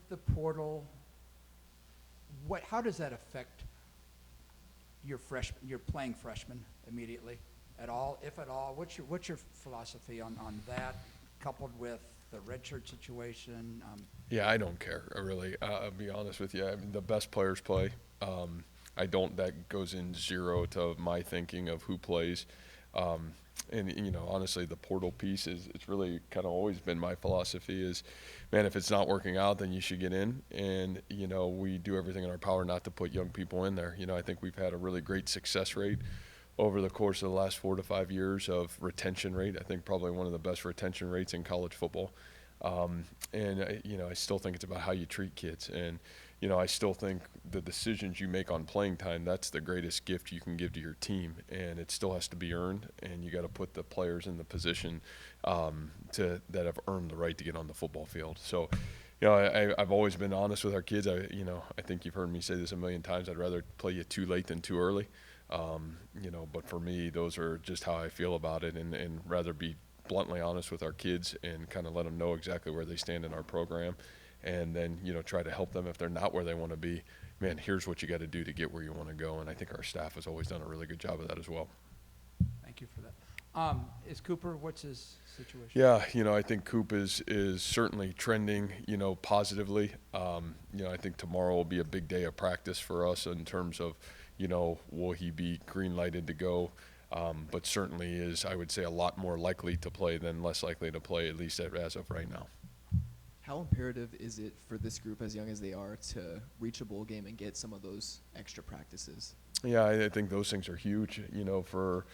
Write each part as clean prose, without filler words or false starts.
the portal, how does that affect your playing freshmen immediately at all, if at all? What's your philosophy on that, coupled with the redshirt situation? Yeah, I don't care, really. I'll be honest with you. I mean, the best players play. I don't. That goes in zero to my thinking of who plays. And honestly, the portal piece it's really kind of always been my philosophy is, man, if it's not working out, then you should get in. And we do everything in our power not to put young people in there. I think we've had a really great success rate over the course of the last 4 to 5 years of retention rate. I think probably one of the best retention rates in college football. And I still think it's about how you treat kids. And I still think the decisions you make on playing time, that's the greatest gift you can give to your team. And it still has to be earned, and you got to put the players in the position that have earned the right to get on the football field. So, I've always been honest with our kids. I think you've heard me say this a million times. I'd rather play you too late than too early. But for me, those are just how I feel about it, and rather be bluntly honest with our kids and kind of let them know exactly where they stand in our program, and then try to help them if they're not where they want to be. Man, here's what you got to do to get where you want to go, and I think our staff has always done a really good job of that as well. Thank you for that. Is Cooper, what's his situation? Yeah, I think Coop is certainly trending, positively. I think tomorrow will be a big day of practice for us in terms of, will he be green lighted to go? But certainly is, I would say, a lot more likely to play than less likely to play, at least as of right now. How imperative is it for this group, as young as they are, to reach a bowl game and get some of those extra practices? Yeah, I think those things are huge, for,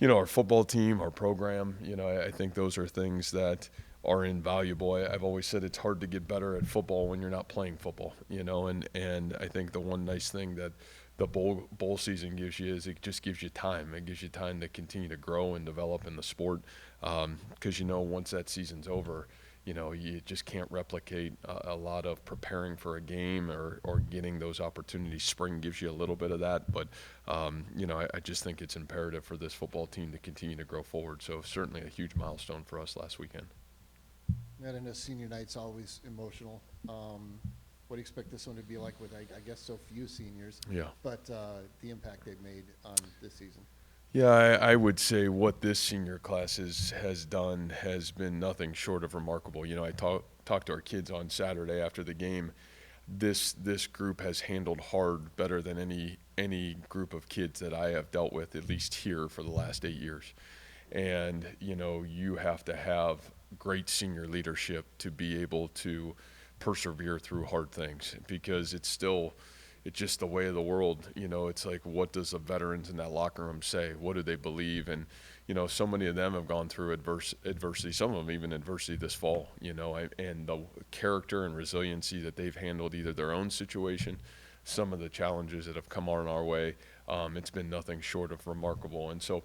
our football team, our program. I think those are things that are invaluable. I've always said it's hard to get better at football when you're not playing football, and I think the one nice thing that the bowl season gives you is it just gives you time. It gives you time to continue to grow and develop in the sport, because once that season's over, you just can't replicate a lot of preparing for a game or getting those opportunities. Spring gives you a little bit of that, but I just think it's imperative for this football team to continue to grow forward. So certainly a huge milestone for us last weekend. Matt, I know senior night's always emotional. What do you expect this one to be like with, I guess, so few seniors? Yeah. But the impact they've made on this season. Yeah, I would say what this senior class has done has been nothing short of remarkable. I talked to our kids on Saturday after the game. This group has handled hard better than any group of kids that I have dealt with, at least here, for the last 8 years. And you have to have great senior leadership to be able to persevere through hard things, because it's just the way of the world. It's like, what does the veterans in that locker room say? What do they believe? And so many of them have gone through adversity, some of them even adversity this fall, and the character and resiliency that they've handled either their own situation, some of the challenges that have come on our way, it's been nothing short of remarkable. And so,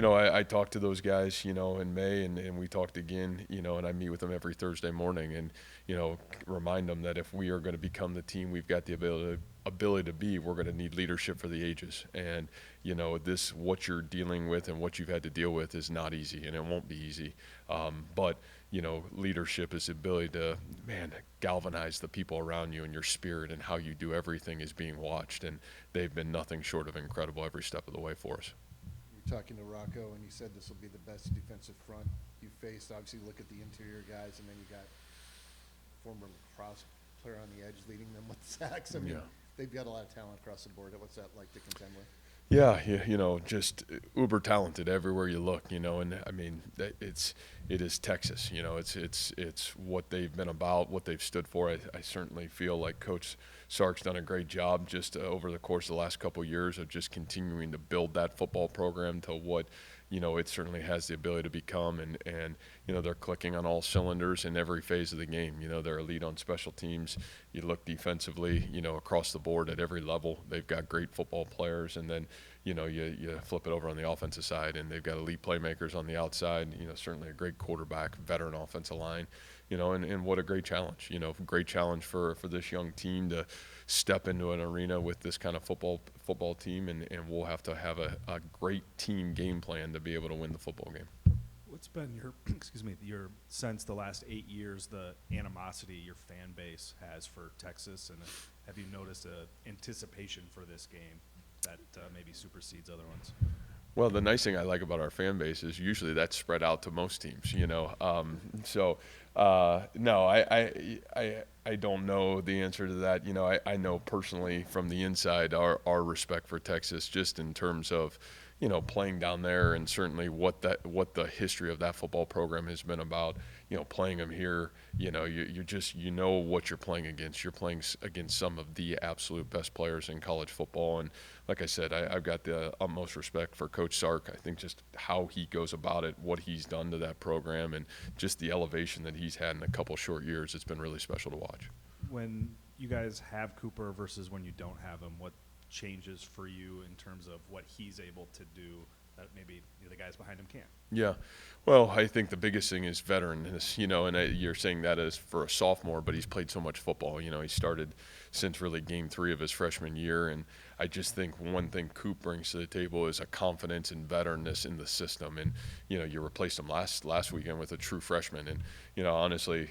I talked to those guys, in May, and we talked again, and I meet with them every Thursday morning, and, remind them that if we are going to become the team we've got the ability to be, we're going to need leadership for the ages. And, what you're dealing with and what you've had to deal with is not easy, and it won't be easy. But leadership is the ability to, galvanize the people around you, and your spirit and how you do everything is being watched. And they've been nothing short of incredible every step of the way for us. You're talking to Rocco, and he said this will be the best defensive front you faced. Obviously, look at the interior guys, and then you got former lacrosse player on the edge leading them with sacks. I mean, they've got a lot of talent across the board. What's that like to contend with? Yeah, just uber talented everywhere you look, and I mean, it is Texas, it's what they've been about, what they've stood for. I certainly feel like Coach Sark's done a great job just over the course of the last couple of years of just continuing to build that football program to what, it certainly has the ability to become, and they're clicking on all cylinders in every phase of the game. They're elite on special teams. You look defensively, across the board at every level. They've got great football players, and then, you flip it over on the offensive side, and they've got elite playmakers on the outside. Certainly a great quarterback, veteran offensive line. And what a great challenge. Great challenge for this young team to step into an arena with this kind of football team, and we'll have to have a great team game plan to be able to win the football game. What's been your, excuse me, your since the last 8 years, the animosity your fan base has for Texas, and have you noticed a anticipation for this game that maybe supersedes other ones? Well, the nice thing I like about our fan base is usually that's spread out to most teams, you know. No, I don't know the answer to that. You know, I know personally from the inside our respect for Texas, just in terms of, you know, playing down there, and certainly what the history of that football program has been about. You know, playing them here, you know, you just, you know what you're playing against. You're playing against some of the absolute best players in college football, and like I said, I've got the utmost respect for Coach Sark. I think just how he goes about it, what he's done to that program, and just the elevation that he's had in a couple short years, it's been really special to watch. When you guys have Cooper versus when you don't have him, what changes for you in terms of what he's able to do that maybe the guys behind him can't? Yeah. Well, I think the biggest thing is veteranness, you know, and you're saying that as for a sophomore, but he's played so much football. You know, he started since really game 3 of his freshman year, and I just think one thing Coop brings to the table is a confidence and veteranness in the system. And, you know, you replaced him last weekend with a true freshman, and, you know, honestly,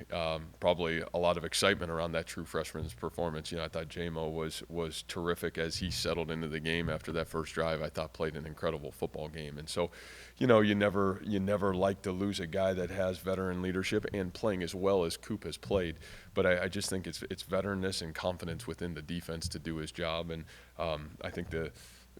probably a lot of excitement around that true freshman's performance. You know, I thought J-Mo was terrific as he settled into the game after that first drive. I thought played an incredible football game. And so, you know, you never like to lose a guy that has veteran leadership and playing as well as Coop has played. But I just think it's veteranness and confidence within the defense to do his job. And I think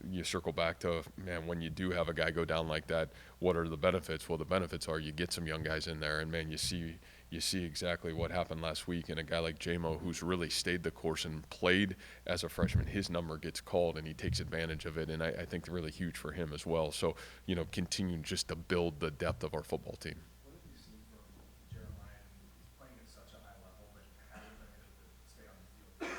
you circle back to, man, when you do have a guy go down like that, what are the benefits? Well, the benefits are you get some young guys in there, and, man, you see exactly what happened last week. And a guy like J-Mo, who's really stayed the course and played as a freshman, his number gets called and he takes advantage of it. And I think really huge for him as well. So, you know, continuing just to build the depth of our football team. What have you seen from Jeremiah? I mean, he's playing at such a high level, but hasn't been able to stay on the field.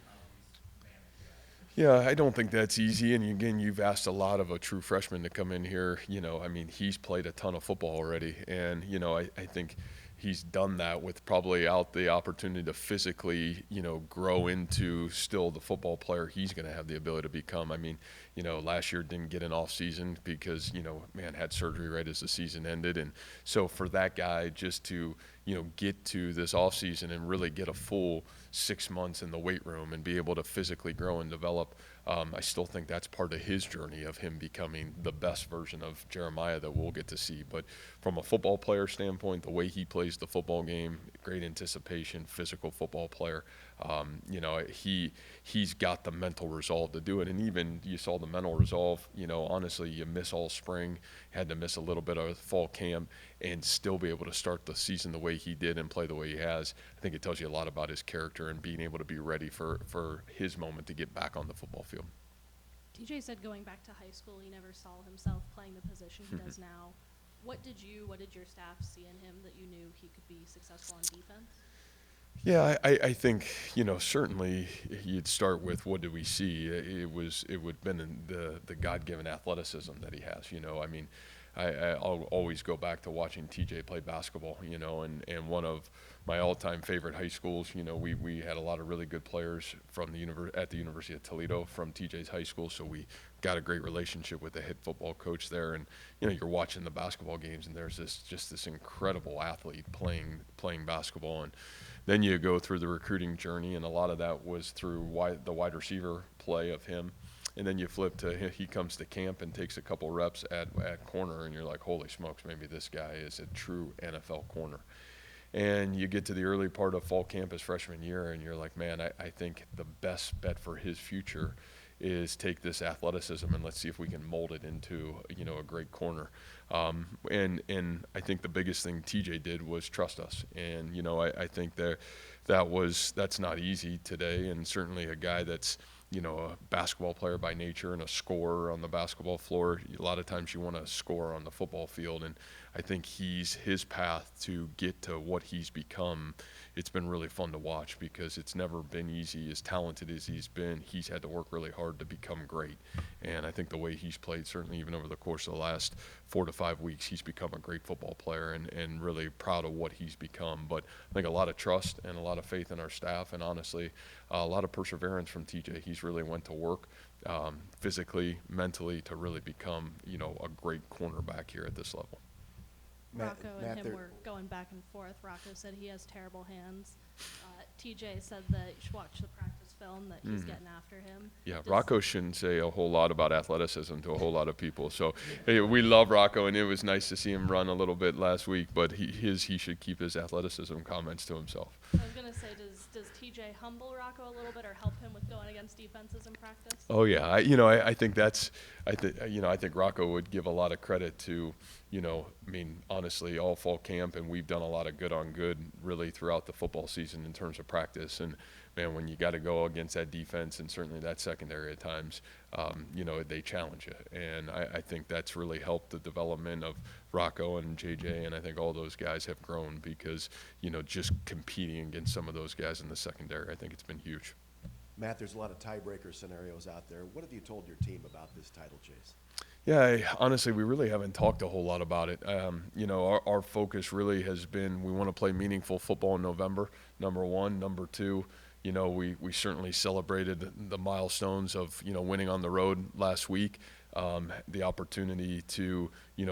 How he's managed that? Yeah, I don't think that's easy. And again, you've asked a lot of a true freshman to come in here. You know, I mean, he's played a ton of football already. And, you know, I think he's done that with probably out the opportunity to physically, you know, grow into still the football player he's going to have the ability to become. I mean, you know, last year didn't get an off season because, you know, man, had surgery right as the season ended. And so for that guy just to, you know, get to this off season and really get a full 6 months in the weight room and be able to physically grow and develop, I still think that's part of his journey of him becoming the best version of Jeremiah that we'll get to see. But from a football player standpoint, the way he plays the football game, great anticipation, physical football player. You know, he's got the mental resolve to do it. And even you saw the mental resolve, you know, honestly, you miss all spring, had to miss a little bit of fall camp, and still be able to start the season the way he did and play the way he has. I think it tells you a lot about his character and being able to be ready for his moment to get back on the football field. TJ said going back to high school, he never saw himself playing the position he does now. What did your staff see in him that you knew he could be successful on defense? Yeah, I think, you know, certainly you'd start with what did we see? It would have been the God-given athleticism that he has. You know, I mean, I'll always go back to watching TJ play basketball, you know, and one of my all-time favorite high schools, you know, we had a lot of really good players from at the University of Toledo from TJ's high school, so we got a great relationship with the head football coach there. And, you know, you're watching the basketball games and there's this incredible athlete playing basketball. And then you go through the recruiting journey, and a lot of that was through the wide receiver play of him. And then you flip to he comes to camp and takes a couple reps at corner, and you're like, holy smokes, maybe this guy is a true NFL corner. And you get to the early part of fall camp his freshman year, and you're like, man, I think the best bet for his future is take this athleticism and let's see if we can mold it into, you know, a great corner. And I think the biggest thing TJ did was trust us. And, you know, I think that's not easy today. And certainly a guy that's, you know, a basketball player by nature and a scorer on the basketball floor, a lot of times you want to score on the football field. And I think his path to get to what he's become, it's been really fun to watch because it's never been easy. As talented as he's been, he's had to work really hard to become great. And I think the way he's played, certainly even over the course of the last 4 to 5 weeks, he's become a great football player and really proud of what he's become. But I think a lot of trust and a lot of faith in our staff, and honestly, a lot of perseverance from TJ. He's really went to work physically, mentally to really become, you know, a great cornerback here at this level. Rocco and Matt, him there- were going back and forth. Rocco said he has terrible hands. TJ said that you should watch the practice film, that he's getting after him. Yeah, Does- Rocco shouldn't say a whole lot about athleticism to a whole lot of people. So hey, we love Rocco, and it was nice to see him run a little bit last week. But he should keep his athleticism comments to himself. I was gonna say, does TJ humble Rocco a little bit or help him with going against defenses in practice? Oh yeah, I think I think Rocco would give a lot of credit to, I mean, honestly, all fall camp, and we've done a lot of good on good really throughout the football season in terms of practice. And man, when you got to go against that defense and certainly that secondary at times, they challenge you. And I think that's really helped the development of Rocco and JJ, and I think all those guys have grown because, just competing against some of those guys in the secondary, I think it's been huge. Matt, there's a lot of tiebreaker scenarios out there. What have you told your team about this title chase? Yeah, honestly, we really haven't talked a whole lot about it. Our focus really has been we want to play meaningful football in November, number one. Number two, we certainly celebrated the milestones of, winning on the road last week, the opportunity to,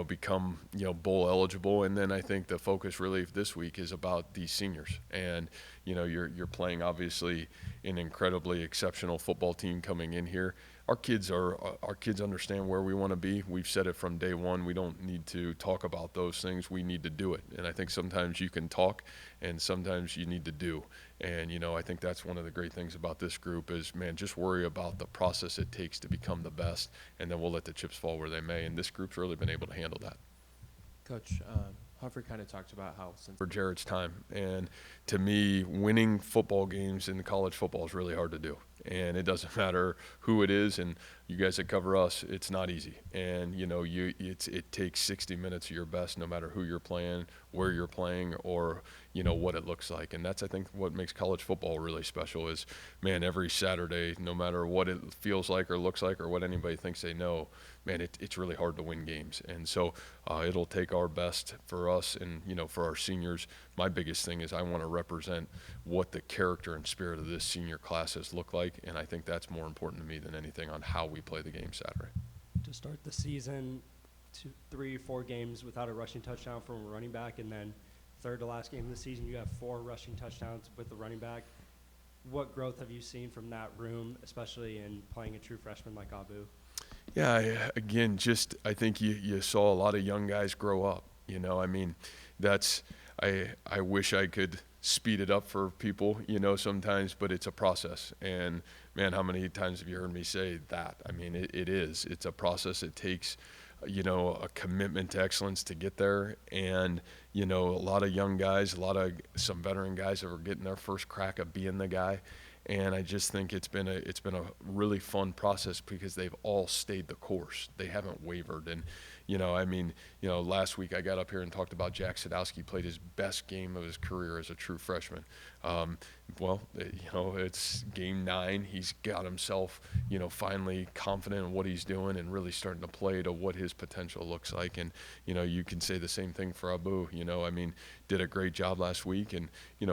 become, bowl eligible. And then I think the focus really this week is about these seniors. And, you're playing obviously an incredibly exceptional football team coming in here. Our kids understand where we want to be. We've said it from day one. We don't need to talk about those things. We need to do it. And I think sometimes you can talk and sometimes you need to do. And, I think that's one of the great things about this group is, man, just worry about the process it takes to become the best, and then we'll let the chips fall where they may. And this group's really been able to handle that. Coach, Humphrey kind of talked about how since For Jared's time. And to me, winning football games in college football is really hard to do. And it doesn't matter who it is, and you guys that cover us, it's not easy. And, it takes 60 minutes of your best no matter who you're playing, where you're playing, or, what it looks like. And that's, I think, what makes college football really special is, man, every Saturday, no matter what it feels like or looks like or what anybody thinks they know, man, it's really hard to win games. And so it'll take our best for us and, for our seniors. My biggest thing is I want to represent what the character and spirit of this senior class has looked like, and I think that's more important to me than anything on how we play the game Saturday. To start the season, 3 or 4 games without a rushing touchdown from a running back, and then third to last game of the season, you have 4 rushing touchdowns with the running back. What growth have you seen from that room, especially in playing a true freshman like Abu? Yeah, I think you saw a lot of young guys grow up. I wish I could speed it up for people, sometimes, but it's a process. And man, how many times have you heard me say that? I mean, it is. It's a process. It takes, a commitment to excellence to get there. And, a lot of young guys, some veteran guys that are getting their first crack at being the guy. And I just think it's been a really fun process because they've all stayed the course. They haven't wavered. And, last week I got up here and talked about Jack Sadowski played his best game of his career as a true freshman. It's game 9. He's got himself, finally confident in what he's doing and really starting to play to what his potential looks like. And, you can say the same thing for Abu, did a great job last week. And,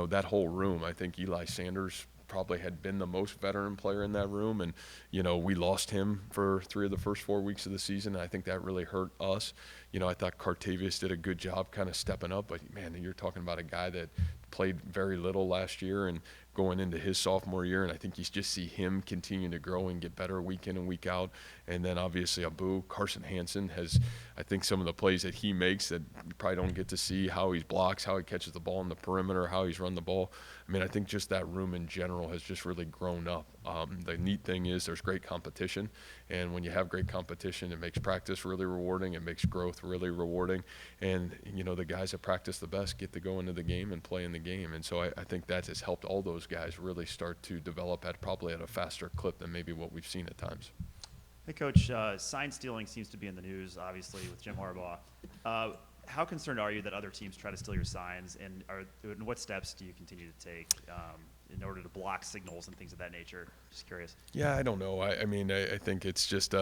that whole room, I think Eli Sanders probably had been the most veteran player in that room. And, we lost him for 3 of the first 4 weeks of the season. I think that really hurt us. I thought Cartavius did a good job kind of stepping up. But, man, you're talking about a guy that played very little last year and going into his sophomore year. And I think you just see him continue to grow and get better week in and week out. And then obviously Abu, Carson Hansen has, I think some of the plays that he makes that you probably don't get to see, how he blocks, how he catches the ball in the perimeter, how he's run the ball. I think just that room in general has just really grown up. The neat thing is there's great competition. And when you have great competition, it makes practice really rewarding. It makes growth really rewarding. And, the guys that practice the best get to go into the game and play in the game. And so I think that has helped all those guys really start to develop probably at a faster clip than maybe what we've seen at times. Hey, Coach, sign stealing seems to be in the news, obviously, with Jim Harbaugh. How concerned are you that other teams try to steal your signs, and what steps do you continue to take in order to block signals and things of that nature? Just curious. Yeah, I don't know. I think it's just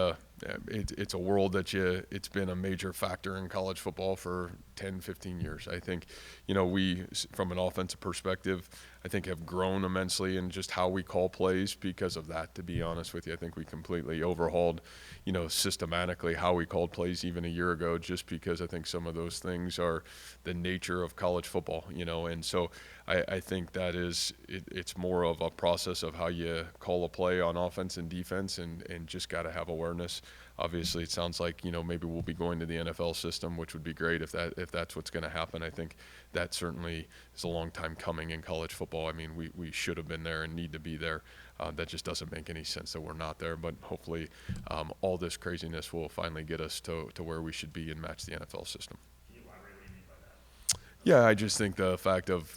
it's a world that it's been a major factor in college football for 10, 15 years. I think, we, from an offensive perspective, I think have grown immensely in just how we call plays because of that, to be honest with you. I think we completely overhauled, systematically how we called plays even a year ago, just because I think some of those things are the nature of college football, and so I think that it's more of a process of how you call a play on offense and defense, and just got to have awareness. Obviously, it sounds like, maybe we'll be going to the NFL system, which would be great if that's what's going to happen. I think that certainly is a long time coming in college football. I mean, we should have been there and need to be there. That just doesn't make any sense that we're not there. But hopefully, all this craziness will finally get us to where we should be and match the NFL system. Can you elaborate what you mean by that? Yeah, I just think the fact of,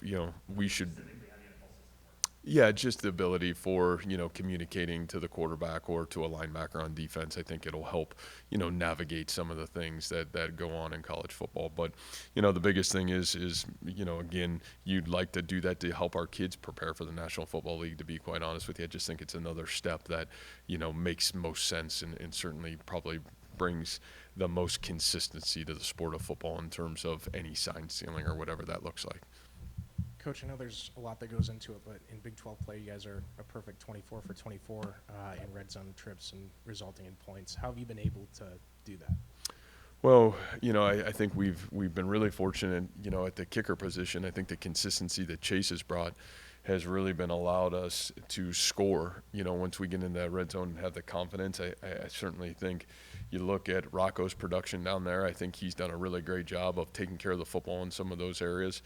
we should. Specifically how the NFL system works. Yeah, just the ability for, communicating to the quarterback or to a linebacker on defense. I think it'll help, navigate some of the things that go on in college football. But, the biggest thing is, again, you'd like to do that to help our kids prepare for the National Football League, to be quite honest with you. I just think it's another step that, makes most sense and certainly probably brings the most consistency to the sport of football in terms of any sign stealing or whatever that looks like. Coach, I know there's a lot that goes into it, but in Big 12 play, you guys are a perfect 24 for 24 in red zone trips and resulting in points. How have you been able to do that? Well, I think we've been really fortunate, at the kicker position. I think the consistency that Chase has brought has really been allowed us to score, once we get into that red zone and have the confidence. I certainly think you look at Rocco's production down there, I think he's done a really great job of taking care of the football in some of those areas.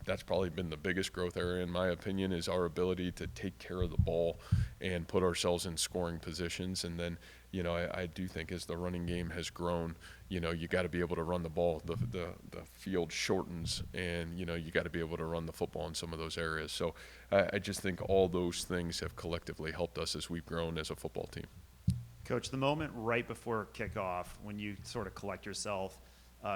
That's probably been the biggest growth area, in my opinion, is our ability to take care of the ball and put ourselves in scoring positions. And then, I do think as the running game has grown, you got to be able to run the ball. The field shortens, and, you got to be able to run the football in some of those areas. So I just think all those things have collectively helped us as we've grown as a football team. Coach, the moment right before kickoff when you sort of collect yourself,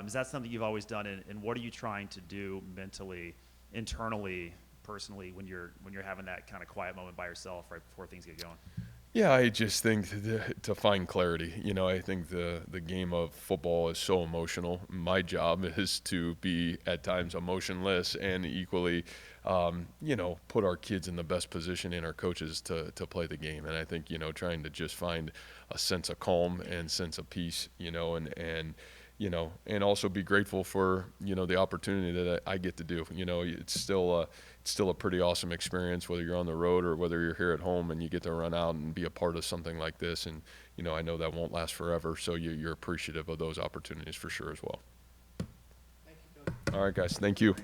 is that something you've always done, and what are you trying to do mentally, internally, personally, when you're having that kind of quiet moment by yourself right before things get going? Yeah, I just think to find clarity. I think the game of football is so emotional. My job is to be at times emotionless and equally, put our kids in the best position and our coaches to play the game. And I think, trying to just find a sense of calm and sense of peace, and also be grateful for, the opportunity that I get to do. It's still a pretty awesome experience, whether you're on the road or whether you're here at home and you get to run out and be a part of something like this. And, I know that won't last forever, so you're appreciative of those opportunities for sure as well. Thank you, Coach. All right, guys. Thank you.